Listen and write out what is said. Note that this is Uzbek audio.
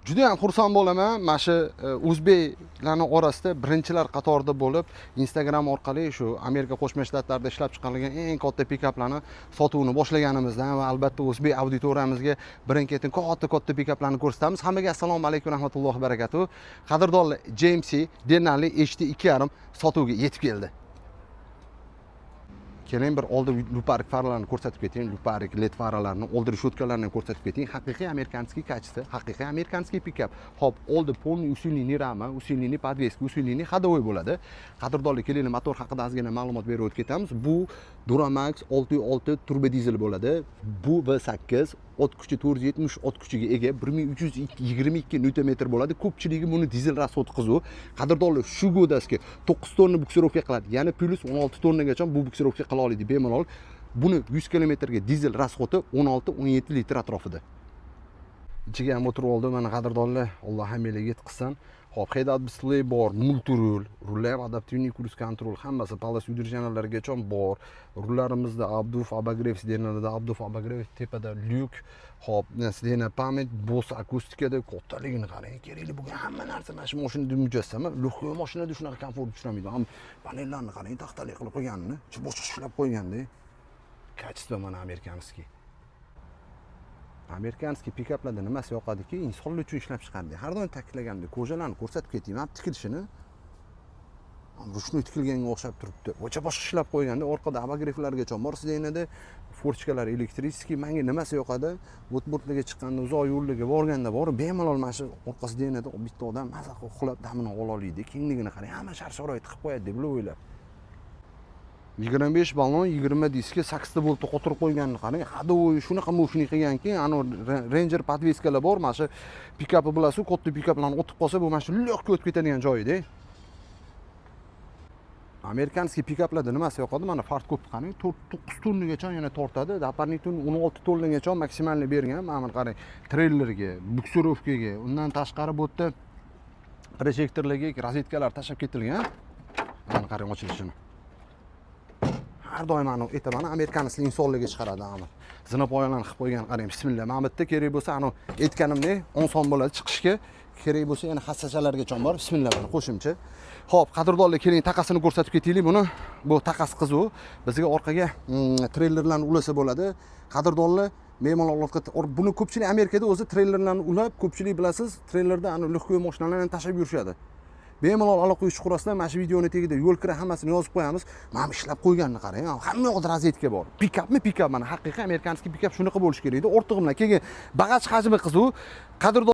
Juda ham xursand bo'laman. Mana shu o'zbeklarning orasida birinchilar qatorida bo'lib, Instagram orqali shu Amerika Qo'shma Shtatlarida ishlab chiqarilgan eng katta pikaplarni sotuvini boshlaganimizdan va albatta o'zbek auditoriyamizga birin-ketin katta pikaplarni ko'rsatamiz. Hammaga assalomu alaykum rahmatullohi va barakatuh. Qadrdonlar, GMC Denali HD2.5 sotuvga yetib keldi. Keling bir oldi luparik faralarini ko'rsatib ketayim, luparik led faralarini, oldi reshotkalarini ko'rsatib ketayim. Haqiqiy amerikanskiy kачество, haqiqiy amerikanskiy pikap. Hop, oldi полный усиленный rama, усиленный подвеска, усиленный ходовой bo'ladi. Qadrdonlar, keling motor haqida ozgina ma'lumot berib o'tib ketamiz. Bu Duramax 6.6 turbo dizel bo'ladi. Bu V8 ot kuchi 470 ot kuchiga ega, 1322 Nm bo'ladi. Ko'pchiligi buni dizel rasxod qizuv. Qadrdonlar, shu go'dasiga 9 tonna buksirovka qiladi. Ya'ni plus 16 tonnagacha bu buksirovka qila oladi bemalol. Buni 100 kilometrga dizel rasxodi 16-17 litr atrofida. Ichiga ham o'tirib oldi. Mana qadrdonlar, Alloh hammaga yetkazsin. Hop, head up display bor, multirul, rullar ham adaptivniy cruise control, hammasi palas udержанияларgacha bor. Rullarimizda Abduf Abagrev sidenalida, Abduf Abagrev tepada lyuk, hop, sidena pamять, Bose akustikada kattaligini qarang. Kerakli bo'lgan hamma narsa mana shu mashinada mujassama. Lug'li mashinada shunaqa komfort tushunmaydi. Ham panellarni qarang, taxtali qilib qo'yganini, boshqa ishlab qo'yganda. Качество mana amerikanskiy. Amerikanskiy pikaplarda nimasi yoqadiki, insonlar uchun ishlab chiqardi. Har doim ta'kidlaganimdek, ko'jalarni ko'rsatib ketayman, tikilishini. Ruchnoy tikilganga o'xshab turibdi. O'cha boshqa ishlab qo'yganda, orqada abagreevlargacha bor sidenada, forchkalar elektriskiy. Menga nimasi yoqadi? O'tburtlarga chiqqanda, uzoq yo'llarga borganda bor, bemalol mana shu orqa sidenada bitta odam maza qilib uxlab damini ola oladi. Kengligini qarang, hamma shart-sharoit qilib qo'yadi deb o'ylab. 25 ballon, 20 diska, 8 ta boltni qotirib qo'yganini qarang. Hadovoy shunaqa moshina qilganki, ana Ranger podveskalar bor, mana shu pikapi bilasiz, katta pikaplarni o'tib qolsa, bu mana shu lyoqqa o'tib ketadigan joyida. Amerikanskiy pikaplarda nimasi yoqadi? Mana fart ko'p qarang, 9 tonnagacha yana tortadi. Daparnikdan 16 tonnagacha maksimalni bergan. Mana qarang, treylerga, buksirovkaga, undan tashqari bu yerda projektorlarga rozetkalar tashab ketilgan. Mana qarang ochilishini. Har doim ana aytaman, amerikanskiy insonlarga chiqaradi amir. Zinapoyalarni qilib qo'ygan, qarang, bismillah. Mana bitta kerak bo'lsa, ana aytganimdek, oson bo'ladi chiqishga. Kerak bo'lsa, yana hassachalargacha bor. Bismillah mana qo'shimcha. Xo'p, qadrdonlar, keling taqasini ko'rsatib ketaylik buni. Bu taqasi qizuv. Bizga orqaga treylerlarni ulasa bo'ladi. Qadrdonlar, bemalol buni ko'pchilik Amerikada o'zi treylerlarni ulab, ko'pchilik bilasiz, treylerda ana lug'li mashinalarni tashab yurishadi. Bemalol aloqa uchish qurasizlar. Mana shu videoni tagida yo'l kira hammasini yozib qo'yamiz. Mana ishlab qo'yganini qarang. Hamma yoqda rozetka bor. Pikapmi pikap mana haqiqiy amerikanskiy pikap shunaqa bo'lishi kerak edi. Ortig'i bilan keyin bagaj hajmi qizuv. Qadrdon